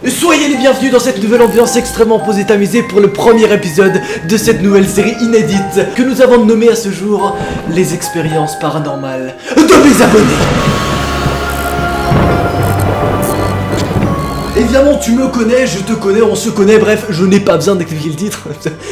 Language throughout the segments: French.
Soyez les bienvenus dans cette nouvelle ambiance extrêmement posée tamisée pour le premier épisode de cette nouvelle série inédite que nous avons nommée à ce jour les expériences paranormales de mes abonnés. Évidemment, tu me connais, je te connais, on se connaît, bref, je n'ai pas besoin d'expliquer le titre.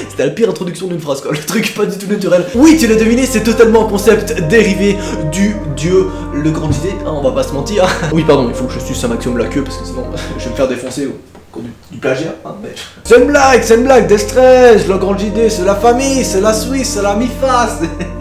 C'était la pire introduction d'une phrase, quoi. Le truc pas du tout naturel. Oui, tu l'as deviné, c'est totalement un concept dérivé du dieu, le grand idée, hein, on va pas se mentir. Oui, pardon, il faut que je suce un maximum la queue parce que sinon je vais me faire défoncer pour du plagiat, hein, mais... C'est une blague, des stress, le grand idée, c'est la famille, c'est la Suisse, c'est la mi-face.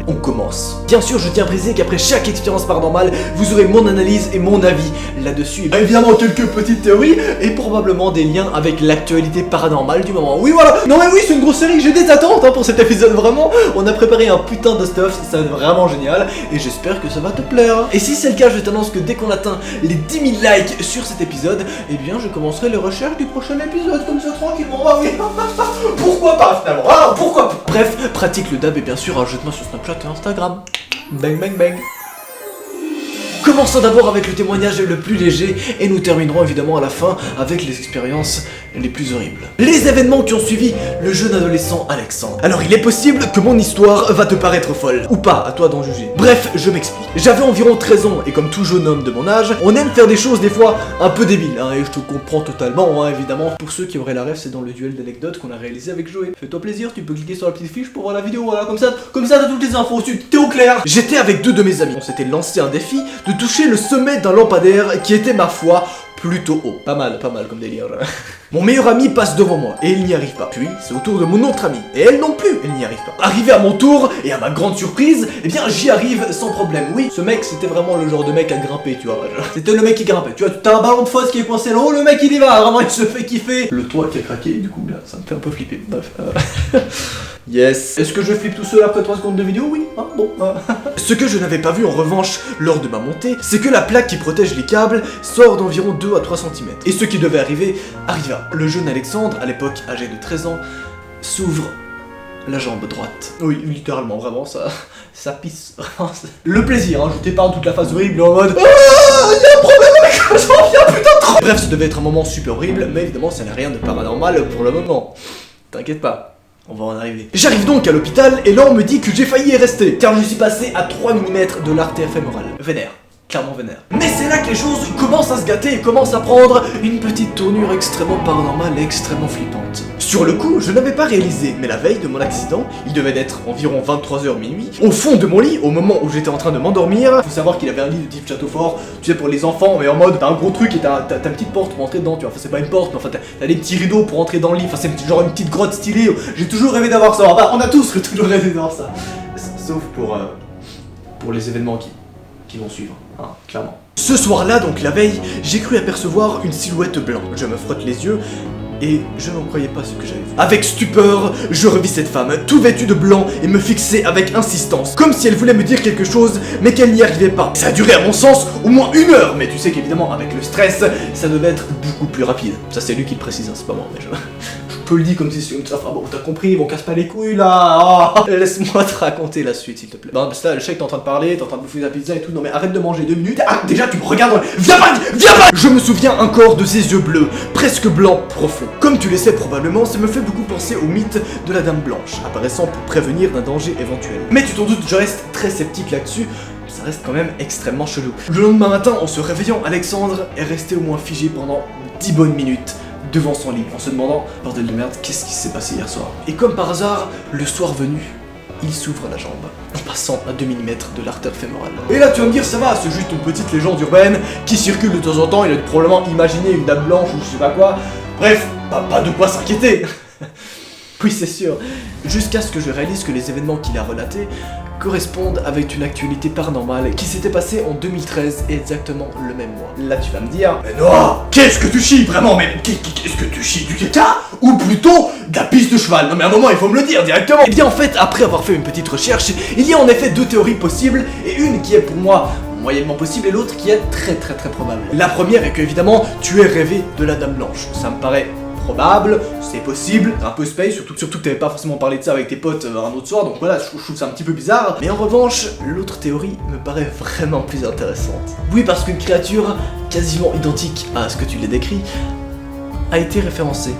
On commence. Bien sûr, je tiens à préciser qu'après chaque expérience paranormale, vous aurez mon analyse et mon avis là-dessus. Évidemment, quelques petites théories et probablement des liens avec l'actualité paranormale du moment. Oui, voilà. Non mais oui, c'est une grosse série. J'ai des attentes pour cet épisode, vraiment. On a préparé un putain de stuff, ça va être vraiment génial et j'espère que ça va te plaire. Et si c'est le cas, je t'annonce que dès qu'on atteint les 10 000 likes sur cet épisode, eh bien, je commencerai les recherches du prochain épisode comme ça tranquillement. Ah oui. Pourquoi pas finalement? Ah, pourquoi pas? Bref, pratique le dab et bien sûr, ajoute-moi sur Snapchat et Instagram. Bang bang bang. Commençons d'abord avec le témoignage le plus léger et nous terminerons évidemment à la fin avec les expériences les plus horribles. Les événements qui ont suivi le jeune adolescent Alexandre. Alors il est possible que mon histoire va te paraître folle, ou pas, à toi d'en juger. Bref, je m'explique. J'avais environ 13 ans et comme tout jeune homme de mon âge, on aime faire des choses des fois un peu débiles, hein, et je te comprends totalement, hein, évidemment. Pour ceux qui auraient la rêve, c'est dans le duel d'anecdotes qu'on a réalisé avec Joey. Fais-toi plaisir, tu peux cliquer sur la petite fiche pour voir la vidéo, voilà, comme ça t'as toutes les infos, t'es au clair. J'étais avec deux de mes amis, on s'était lancé un défi de toucher le sommet d'un lampadaire qui était, ma foi, plutôt haut. Pas mal comme délire. Mon meilleur ami passe devant moi et il n'y arrive pas. Puis c'est au tour de mon autre amie et elle non plus, elle n'y arrive pas. Arrivé à mon tour et à ma grande surprise, eh bien j'y arrive sans problème. Oui, ce mec c'était vraiment le genre de mec à grimper, tu vois. C'était le mec qui grimpait. Tu vois, t'as un ballon de fosse qui est coincé là-haut, le mec il y va, vraiment il se fait kiffer. Le toit qui a craqué, du coup là, ça me fait un peu flipper. Bref. Yes. Est-ce que je flippe tout seul après 3 secondes de vidéo? Oui. Hein, bon. Ce que je n'avais pas vu en revanche lors de ma montée, c'est que la plaque qui protège les câbles sort d'environ 2 à 3 cm. Et ce qui devait arriver, arriva. Le jeune Alexandre, à l'époque âgé de 13 ans, s'ouvre la jambe droite. Oui, littéralement, vraiment, ça pisse. Le plaisir, hein, je t'épargne toute la phase horrible en mode... Ah, y'a un problème avec la jambe, y'a putain de trop... Bref, ça devait être un moment super horrible, mais évidemment, ça n'a rien de paranormal pour le moment. T'inquiète pas. On va en arriver. J'arrive donc à l'hôpital et là on me dit que j'ai failli y rester, car je suis passé à 3 mm de l'artère fémorale. Vénère. Clairement vénère. Mais c'est là que les choses commencent à se gâter et commencent à prendre une petite tournure extrêmement paranormale et extrêmement flippante. Sur le coup, je n'avais pas réalisé, mais la veille de mon accident, il devait être environ 23h minuit, au fond de mon lit, au moment où j'étais en train de m'endormir, faut savoir qu'il avait un lit de type château fort, tu sais, pour les enfants, mais en mode, t'as un gros truc et t'as une petite porte pour entrer dedans, tu vois, enfin c'est pas une porte, mais enfin t'as des petits rideaux pour entrer dans le lit, enfin c'est genre une petite grotte stylée, j'ai toujours rêvé d'avoir ça, enfin on a tous toujours rêvé d'avoir ça, sauf pour les événements qui vont suivre, hein, clairement. Ce soir-là, donc la veille, j'ai cru apercevoir une silhouette blanche. Je me frotte les yeux et je n'en croyais pas ce que j'avais vu. Avec stupeur, je revis cette femme, tout vêtue de blanc et me fixait avec insistance, comme si elle voulait me dire quelque chose, mais qu'elle n'y arrivait pas. Ça a duré à mon sens au moins 1 heure, mais tu sais qu'évidemment avec le stress, ça devait être beaucoup plus rapide. Ça c'est lui qui le précise, hein, c'est pas moi, mais je le dis comme si c'est une... Enfin bon, t'as compris, on casse pas les couilles là. Oh, laisse-moi te raconter la suite s'il te plaît. Bon, parce que là, je sais que t'es en train de parler, t'es en train de bouffer ta pizza et tout, non mais arrête de manger 2 minutes. Ah, déjà tu me regardes dans le... Viens pas. Je me souviens encore de ses yeux bleus, presque blancs, profonds. Comme tu le sais probablement, ça me fait beaucoup penser au mythe de la Dame Blanche, apparaissant pour prévenir d'un danger éventuel. Mais tu t'en doutes, je reste très sceptique là-dessus. Ça reste quand même extrêmement chelou. Le lendemain matin, en se réveillant, Alexandre est resté au moins figé pendant 10 bonnes minutes devant son lit, en se demandant, bordel de merde, qu'est-ce qui s'est passé hier soir? Et comme par hasard, le soir venu, il s'ouvre la jambe, en passant à 2 mm de l'artère fémorale. Et là tu vas me dire, ça va, c'est juste une petite légende urbaine qui circule de temps en temps, il a probablement imaginé une dame blanche ou je sais pas quoi. Bref, pas de quoi s'inquiéter. Oui, c'est sûr. Jusqu'à ce que je réalise que les événements qu'il a relatés correspondent avec une actualité paranormale qui s'était passée en 2013 et exactement le même mois. Là, tu vas me dire, mais Noah, qu'est-ce que tu chies vraiment? Mais qu'est-ce que tu chies? Du caca? Ou plutôt de la piste de cheval? Non mais à un moment, il faut me le dire directement. Et bien en fait, après avoir fait une petite recherche, il y a en effet 2 théories possibles et une qui est pour moi moyennement possible et l'autre qui est très probable. La première est que évidemment, tu es rêvé de la Dame Blanche. Ça me paraît probable, c'est possible, un peu space, surtout que t'avais pas forcément parlé de ça avec tes potes un autre soir, donc voilà, je trouve ça un petit peu bizarre. Mais en revanche, l'autre théorie me paraît vraiment plus intéressante. Oui, parce qu'une créature quasiment identique à ce que tu l'as décrit a été référencé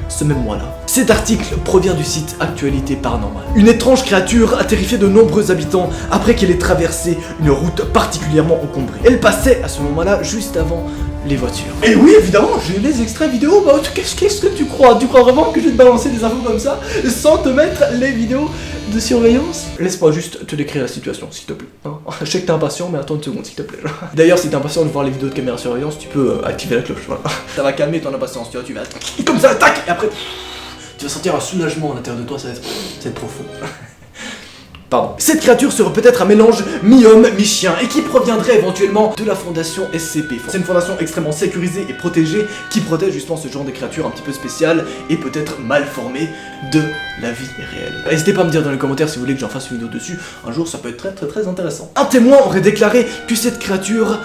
ce même mois-là. Cet article provient du site Actualité Paranormale. Une étrange créature a terrifié de nombreux habitants après qu'elle ait traversé une route particulièrement encombrée. Elle passait à ce moment-là juste avant les voitures. Et oui, évidemment, j'ai les extraits vidéo. Bah, qu'est-ce que tu crois? Tu crois vraiment que je vais te balancer des infos comme ça sans te mettre les vidéos de surveillance? Laisse-moi juste te décrire la situation, s'il te plaît. Hein, je sais que t'es impatient, mais attends une seconde, s'il te plaît. D'ailleurs, si t'es impatient de voir les vidéos de caméra surveillance, tu peux activer la cloche. Voilà. Ça va calmer ton impatience, tu vois, tu vas comme ça, tac, et après, tu vas sentir un soulagement à l'intérieur de toi, ça va être profond. Pardon. Cette créature serait peut-être un mélange mi-homme, mi-chien et qui proviendrait éventuellement de la fondation SCP. C'est une fondation extrêmement sécurisée et protégée qui protège justement ce genre de créatures un petit peu spéciales et peut-être mal formées de la vie réelle. N'hésitez pas à me dire dans les commentaires si vous voulez que j'en fasse une vidéo dessus. Un jour ça peut être très intéressant. Un témoin aurait déclaré que cette créature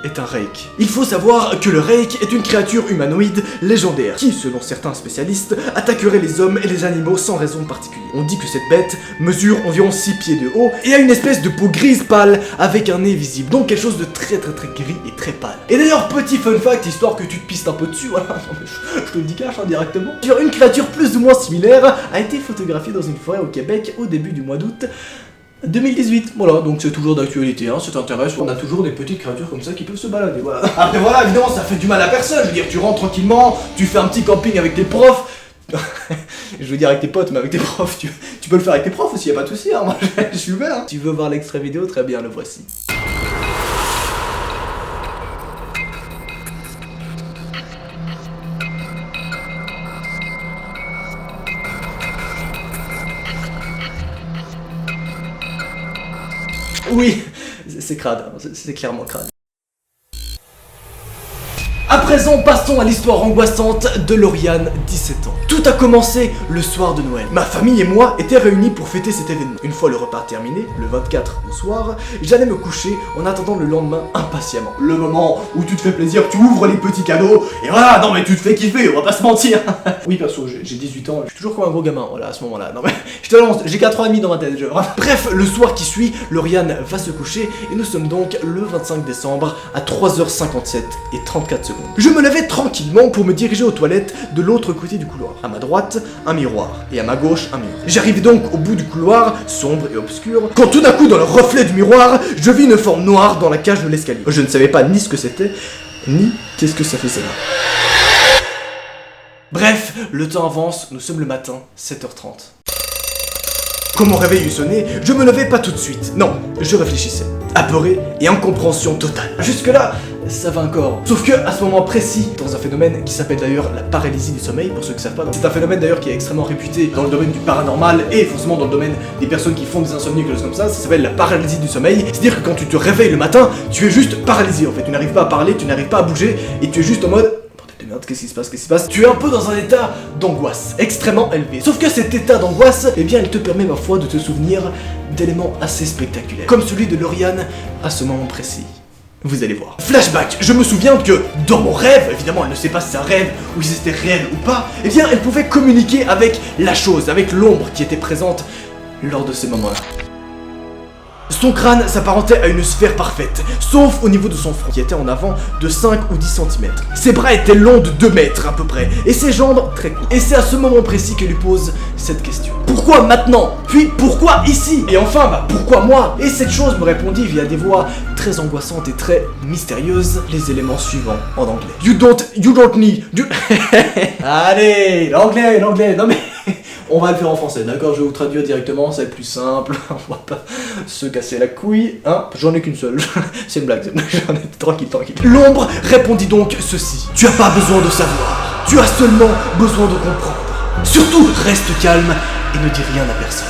est un Reik. Il faut savoir que le Reik est une créature humanoïde légendaire qui, selon certains spécialistes, attaquerait les hommes et les animaux sans raison particulière. On dit que cette bête mesure environ 6 pieds de haut et a une espèce de peau grise pâle avec un nez visible, donc quelque chose de très gris et très pâle. Et d'ailleurs, petit fun fact, histoire que tu te pistes un peu dessus, voilà, non, mais je te le dis cash directement. Une créature plus ou moins similaire a été photographiée dans une forêt au Québec au début du mois d'août 2018, voilà, donc c'est toujours d'actualité, hein, ça t'intéresse, on a toujours des petites créatures comme ça qui peuvent se balader, voilà. Après voilà, évidemment, ça fait du mal à personne, je veux dire, tu rentres tranquillement, tu fais un petit camping avec tes profs, je veux dire avec tes potes, mais avec tes profs, tu peux le faire avec tes profs aussi, y'a pas de soucis, hein, moi je suis ouvert, hein. Tu veux voir l'extrait vidéo, très bien, le voici. Oui, c'est crade, c'est clairement crade. À présent, passons à l'histoire angoissante de Lauriane, 17 ans. Tout a commencé le soir de Noël. Ma famille et moi étaient réunis pour fêter cet événement. Une fois le repas terminé, le 24 au soir, j'allais me coucher en attendant le lendemain impatiemment. Le moment où tu te fais plaisir, tu ouvres les petits cadeaux, et voilà, non mais tu te fais kiffer, on va pas se mentir. Oui, perso, j'ai 18 ans, je suis toujours comme un gros gamin, voilà, à ce moment-là. Non mais, je te lance, j'ai 4 ans et demi dans ma tête, Bref, le soir qui suit, Lauriane va se coucher, et nous sommes donc le 25 décembre à 3h57 et 34 secondes. Je me levais tranquillement pour me diriger aux toilettes de l'autre côté du couloir. À ma droite, un miroir, et à ma gauche, un mur. J'arrivais donc au bout du couloir, sombre et obscur, quand tout d'un coup, dans le reflet du miroir, je vis une forme noire dans la cage de l'escalier. Je ne savais pas ni ce que c'était, ni qu'est-ce que ça faisait là. Bref, le temps avance, nous sommes le matin, 7h30. Quand mon réveil eut sonné, je me levais pas tout de suite. Non, je réfléchissais. Apeuré et en compréhension totale. Jusque-là, ça va encore. Sauf que, à ce moment précis, dans un phénomène qui s'appelle d'ailleurs la paralysie du sommeil, pour ceux qui savent pas, c'est un phénomène d'ailleurs qui est extrêmement réputé dans le domaine du paranormal et forcément dans le domaine des personnes qui font des insomnies, quelque chose comme ça s'appelle la paralysie du sommeil. C'est-à-dire que quand tu te réveilles le matin, tu es juste paralysé en fait. Tu n'arrives pas à parler, tu n'arrives pas à bouger et tu es juste en mode... Merde, qu'est-ce qui se passe? Tu es un peu dans un état d'angoisse extrêmement élevé. Sauf que cet état d'angoisse, eh bien, il te permet, ma foi, de te souvenir d'éléments assez spectaculaires. Comme celui de Lauriane à ce moment précis. Vous allez voir. Flashback, je me souviens que dans mon rêve, évidemment elle ne sait pas si c'est un rêve ou si c'était réel ou pas, eh bien elle pouvait communiquer avec la chose, avec l'ombre qui était présente lors de ces moments-là. Son crâne s'apparentait à une sphère parfaite, sauf au niveau de son front, qui était en avant de 5 ou 10 cm. Ses bras étaient longs de 2 mètres à peu près, et ses jambes très courtes. Et c'est à ce moment précis qu'elle lui pose cette question. Pourquoi maintenant? Puis pourquoi ici? Et enfin, pourquoi moi? Et cette chose me répondit via des voix très angoissantes et très mystérieuses, les éléments suivants en anglais. You don't need... Allez, l'anglais, non mais... On va le faire en français, d'accord? Je vais vous traduire directement, ça va être plus simple. On va pas se casser la couille, hein? J'en ai qu'une seule. C'est une blague, j'en ai tranquille. L'ombre répondit donc ceci. Tu as pas besoin de savoir, tu as seulement besoin de comprendre. Surtout, reste calme et ne dis rien à personne.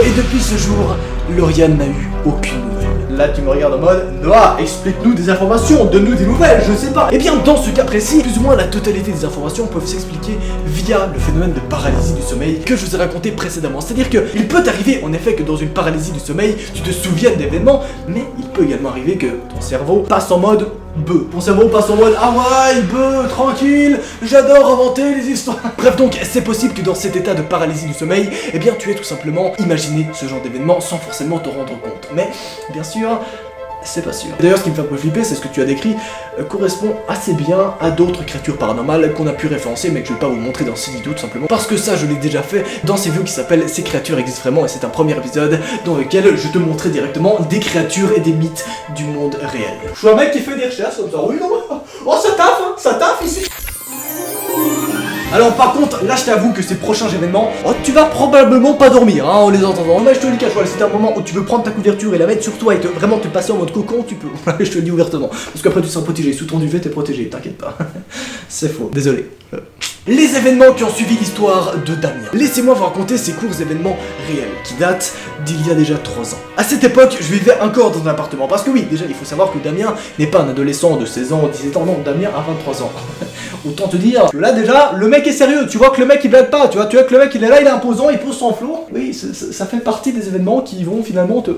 Et depuis ce jour, Lauriane n'a eu aucune nouvelle. Là, tu me regardes en mode, Noah, explique-nous des informations, donne-nous des nouvelles, je sais pas. Et bien, dans ce cas précis, plus ou moins la totalité des informations peuvent s'expliquer via le phénomène de paralysie du sommeil que je vous ai raconté précédemment. C'est-à-dire que il peut arriver, en effet, que dans une paralysie du sommeil, tu te souviennes d'événements, mais il peut également arriver que ton cerveau passe en mode bœuf. Ton cerveau passe en mode, ah ouais, bœuf, tranquille, j'adore inventer les histoires. Bref, donc, c'est possible que dans cet état de paralysie du sommeil, eh bien, tu aies tout simplement imaginé ce genre d'événement sans forcément te rendre compte. Mais, bien sûr, c'est pas sûr. D'ailleurs, ce qui me fait un peu flipper, c'est ce que tu as décrit correspond assez bien à d'autres créatures paranormales qu'on a pu référencer, mais que je vais pas vous montrer dans ces vidéos tout simplement, parce que ça, je l'ai déjà fait dans ces vidéos qui s'appellent Ces créatures existent vraiment, et c'est un premier épisode dans lequel je te montrais directement des créatures et des mythes du monde réel. Je suis un mec qui fait des recherches comme ça, oui, non, oh, ça taffe ici. Alors par contre, là je t'avoue que ces prochains événements, oh, tu vas probablement pas dormir en les entendant. Mais je te le dis cache, voilà, c'est un moment où tu veux prendre ta couverture et la mettre sur toi et vraiment te passer en mode cocon, tu peux. Je te le dis ouvertement. Parce qu'après tu seras protégé, sous ton duvet t'es protégé, t'inquiète pas. C'est faux, désolé. Les événements qui ont suivi l'histoire de Damien. Laissez-moi vous raconter ces courts événements réels qui datent d'il y a déjà 3 ans. À cette époque, je vivais encore dans un appartement. Parce que oui, déjà il faut savoir que Damien n'est pas un adolescent de 16 ans ou 17 ans, non, Damien a 23 ans. Autant te dire que là déjà, le mec est sérieux, tu vois que le mec il blague pas, tu vois que le mec il est là, il est imposant, il pose son flot. Oui, ça fait partie des événements qui vont finalement te...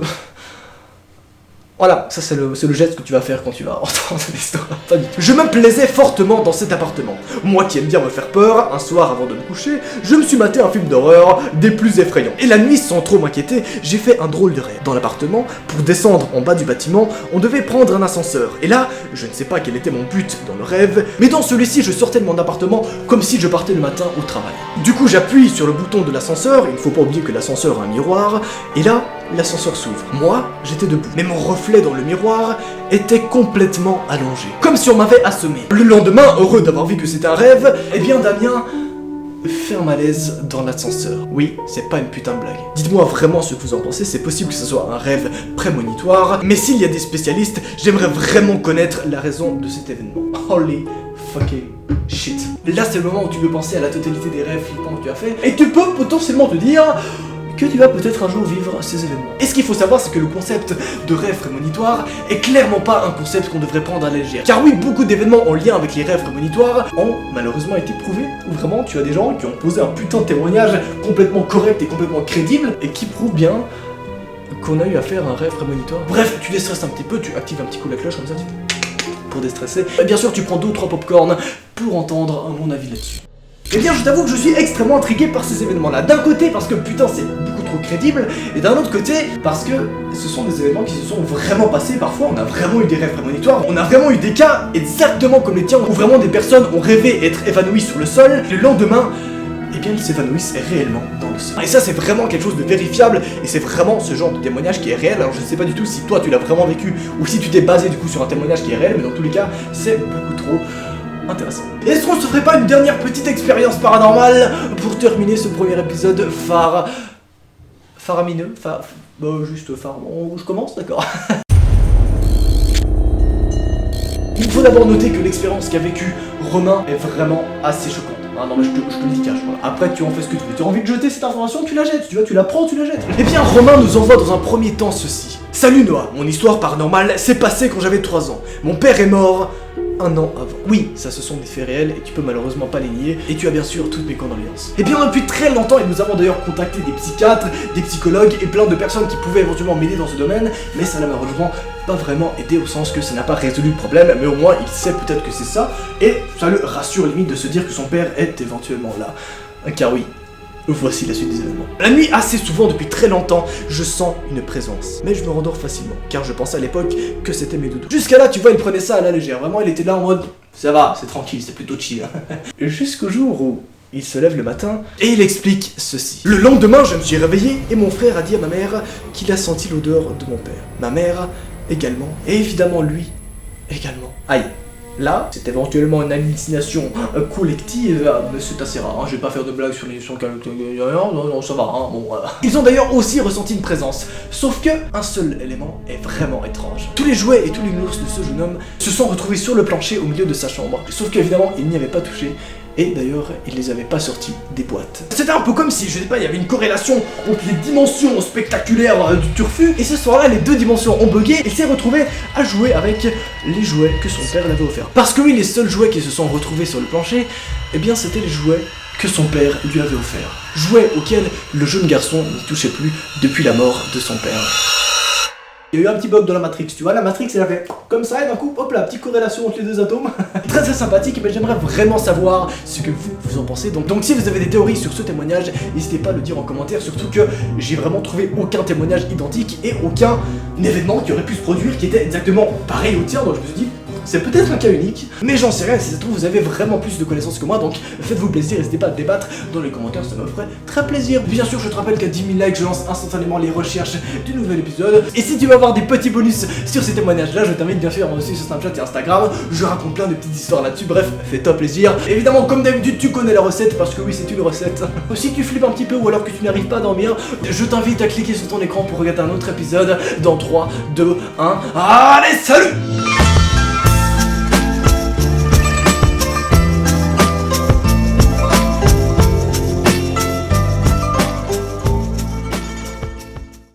Voilà, ça c'est le geste que tu vas faire quand tu vas entendre l'histoire. Pas du tout. Je me plaisais fortement dans cet appartement. Moi qui aime bien me faire peur, un soir avant de me coucher, je me suis maté un film d'horreur des plus effrayants. Et la nuit, sans trop m'inquiéter, j'ai fait un drôle de rêve. Dans l'appartement, pour descendre en bas du bâtiment, on devait prendre un ascenseur. Et là, je ne sais pas quel était mon but dans le rêve, mais dans celui-ci, je sortais de mon appartement comme si je partais le matin au travail. Du coup, j'appuie sur le bouton de l'ascenseur, il ne faut pas oublier que l'ascenseur a un miroir, et là, l'ascenseur s'ouvre. Moi, j'étais debout, mais mon reflet dans le miroir était complètement allongé, comme si on m'avait assommé. Le lendemain, heureux d'avoir vu que c'était un rêve, eh bien Damien fait un malaise dans l'ascenseur. Oui, c'est pas une putain de blague. Dites-moi vraiment ce que vous en pensez, c'est possible que ce soit un rêve prémonitoire, mais s'il y a des spécialistes, j'aimerais vraiment connaître la raison de cet événement. Holy fucking shit. Là, c'est le moment où tu peux penser à la totalité des rêves flippants que tu as fait, et tu peux potentiellement te dire que tu vas peut-être un jour vivre ces événements. Et ce qu'il faut savoir, c'est que le concept de rêve prémonitoire est clairement pas un concept qu'on devrait prendre à la légère. Car oui, beaucoup d'événements en lien avec les rêves prémonitoires ont malheureusement été prouvés, où vraiment tu as des gens qui ont posé un putain de témoignage complètement correct et complètement crédible, et qui prouvent bien qu'on a eu affaire à un rêve prémonitoire. Bref, tu déstresses un petit peu, tu actives un petit coup la cloche comme ça, pour déstresser. Et bien sûr, tu prends 2 ou 3 popcorn pour entendre mon avis là-dessus. Eh bien, je t'avoue que je suis extrêmement intrigué par ces événements-là. D'un côté, parce que putain, c'est beaucoup trop crédible, et d'un autre côté, parce que ce sont des événements qui se sont vraiment passés. Parfois, on a vraiment eu des rêves prémonitoires, on a vraiment eu des cas exactement comme les tiens, où vraiment des personnes ont rêvé être évanouies sur le sol, le lendemain, eh bien, ils s'évanouissent réellement dans le sol. Et ça, c'est vraiment quelque chose de vérifiable, et c'est vraiment ce genre de témoignage qui est réel. Alors, je sais pas du tout si toi, tu l'as vraiment vécu, ou si tu t'es basé du coup sur un témoignage qui est réel, mais dans tous les cas, c'est beaucoup trop intéressant. Est-ce qu'on se ferait pas une dernière petite expérience paranormale pour terminer ce premier épisode faramineux, juste je commence, d'accord. Il faut d'abord noter que l'expérience qu'a vécue Romain est vraiment assez choquante. Ah non mais je te le dis cache, voilà. Après tu en fais ce que tu veux. Tu as envie de jeter cette information, tu la jettes. Tu vois, tu la prends, tu la jettes. Eh bien Romain nous envoie dans un premier temps ceci. Salut Noah, mon histoire paranormale s'est passée quand j'avais 3 ans. Mon père est mort 1 an avant. Oui, ça ce sont des faits réels et tu peux malheureusement pas les nier, et tu as bien sûr toutes mes condoléances. Et bien depuis très longtemps, et nous avons d'ailleurs contacté des psychiatres, des psychologues et plein de personnes qui pouvaient éventuellement m'aider dans ce domaine, mais ça n'a malheureusement pas vraiment aidé au sens que ça n'a pas résolu le problème, mais au moins il sait peut-être que c'est ça, et ça le rassure limite de se dire que son père est éventuellement là. Car oui, voici la suite des événements. La nuit, assez souvent, depuis très longtemps, je sens une présence. Mais je me rendors facilement, car je pensais à l'époque que c'était mes doudous. Jusqu'à là, tu vois, il prenait ça à la légère. Vraiment, il était là en mode, ça va, c'est tranquille, c'est plutôt chill. Jusqu'au jour où il se lève le matin, et il explique ceci. Le lendemain, je me suis réveillé, et mon frère a dit à ma mère qu'il a senti l'odeur de mon père. Ma mère, également. Et évidemment, lui, également. Aïe. Là, c'est éventuellement une hallucination collective, mais c'est assez rare, hein. Je vais pas faire de blagues sur les sons non, ça va, hein, bon, voilà. Ils ont d'ailleurs aussi ressenti une présence, sauf que un seul élément est vraiment étrange. Tous les jouets et tous les nounours de ce jeune homme se sont retrouvés sur le plancher au milieu de sa chambre, sauf qu'évidemment, il n'y avait pas touché, et d'ailleurs, il les avait pas sortis des boîtes. C'était un peu comme si, je sais pas, il y avait une corrélation entre les dimensions spectaculaires du turfu, et ce soir-là, les 2 dimensions ont bugué, et il s'est retrouvé à jouer avec les jouets que son père l'avait offerts. Parce que oui, les seuls jouets qui se sont retrouvés sur le plancher, eh bien c'était les jouets que son père lui avait offerts. Jouets auxquels le jeune garçon n'y touchait plus depuis la mort de son père. il y a eu un petit bug dans la Matrix, tu vois, la Matrix elle a fait comme ça et d'un coup, hop là, petite corrélation entre les deux atomes. Très très sympathique, mais j'aimerais vraiment savoir ce que vous en pensez. Donc si vous avez des théories sur ce témoignage, n'hésitez pas à le dire en commentaire, surtout que j'ai vraiment trouvé aucun témoignage identique et aucun événement qui aurait pu se produire qui était exactement pareil au tien, donc je me suis dit, c'est peut-être un cas unique, mais j'en sais rien, si ça se trouve vous avez vraiment plus de connaissances que moi, donc faites-vous plaisir, n'hésitez pas à débattre dans les commentaires, ça me ferait très plaisir. Bien sûr, je te rappelle qu'à 10 000 likes, je lance instantanément les recherches du nouvel épisode, et si tu veux avoir des petits bonus sur ces témoignages-là, je t'invite bien sûr à me suivre sur Snapchat et Instagram, je raconte plein de petites histoires là-dessus, bref, fais-toi plaisir. Évidemment, comme d'habitude, tu connais la recette, parce que oui, c'est une recette. Si tu flippes un petit peu ou alors que tu n'arrives pas à dormir, je t'invite à cliquer sur ton écran pour regarder un autre épisode dans 3, 2, 1, allez, salut!